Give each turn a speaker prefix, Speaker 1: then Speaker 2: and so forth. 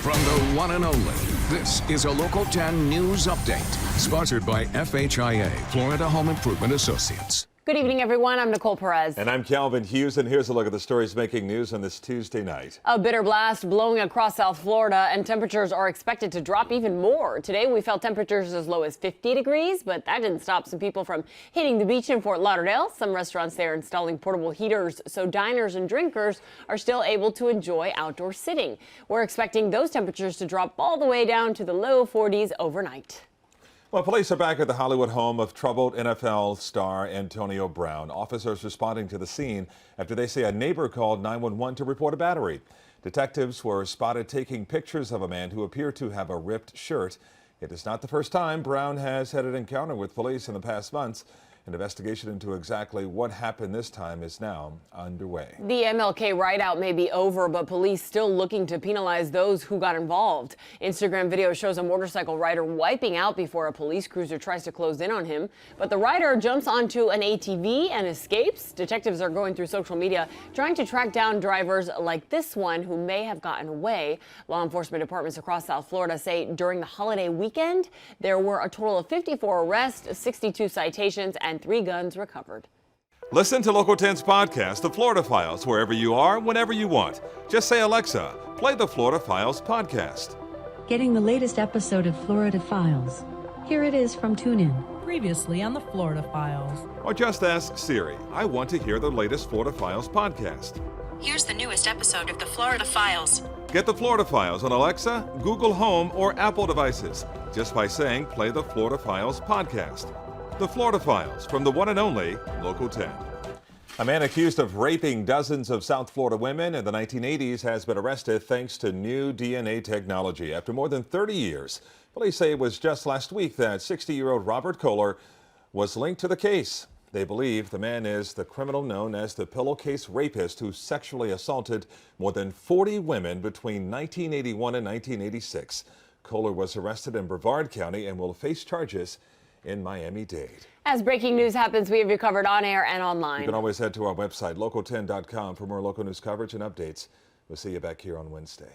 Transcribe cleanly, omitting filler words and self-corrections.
Speaker 1: From the one and only, this is a Local 10 News Update, sponsored by FHIA, Florida Home Improvement Associates.
Speaker 2: Good evening, everyone. I'm Nicole Perez.
Speaker 3: And I'm Calvin Hughes, and here's a look at the stories making news on this Tuesday night.
Speaker 2: A bitter blast blowing across South Florida, and temperatures are expected to drop even more. Today, we felt temperatures as low as 50 degrees, but that didn't stop some people from hitting the beach in Fort Lauderdale. Some restaurants there installing portable heaters, so diners and drinkers are still able to enjoy outdoor sitting. We're expecting those temperatures to drop all the way down to the low 40s overnight.
Speaker 3: Well, police are back at the Hollywood home of troubled NFL star Antonio Brown. Officers responding to the scene after they say a neighbor called 911 to report a battery. Detectives were spotted taking pictures of a man who appeared to have a ripped shirt. It is not the first time Brown has had an encounter with police in the past months. An investigation into exactly what happened this time is now underway.
Speaker 2: The MLK rideout may be over, but police still looking to penalize those who got involved. Instagram video shows a motorcycle rider wiping out before a police cruiser tries to close in on him. But the rider jumps onto an ATV and escapes. Detectives are going through social media trying to track down drivers like this one who may have gotten away. Law enforcement departments across South Florida say during the holiday weekend, there were a total of 54 arrests, 62 citations, and 3 guns recovered.
Speaker 3: Listen to Local 10's podcast, The Florida Files, wherever you are, whenever you want. Just say, Alexa, play the Florida Files podcast.
Speaker 4: Getting the latest episode of Florida Files. Here it is from TuneIn.
Speaker 5: Previously on the Florida Files.
Speaker 3: Or just ask Siri, I want to hear the latest Florida Files podcast.
Speaker 6: Here's the newest episode of the Florida Files.
Speaker 3: Get the Florida Files on Alexa, Google Home, or Apple devices just by saying play the Florida Files podcast. The Florida Files from the one and only Local 10. A man accused of raping dozens of South Florida women in the 1980s has been arrested thanks to new DNA technology. After more than 30 years, police say it was just last week that 60-year-old Robert Kohler was linked to the case. They believe the man is the criminal known as the pillowcase rapist who sexually assaulted more than 40 women between 1981 and 1986. Kohler was arrested in Brevard County and will face charges in Miami-Dade.
Speaker 2: As breaking news happens, we have you covered on air and online.
Speaker 3: You can always head to our website, local10.com, for more local news coverage and updates. We'll see you back here on Wednesday.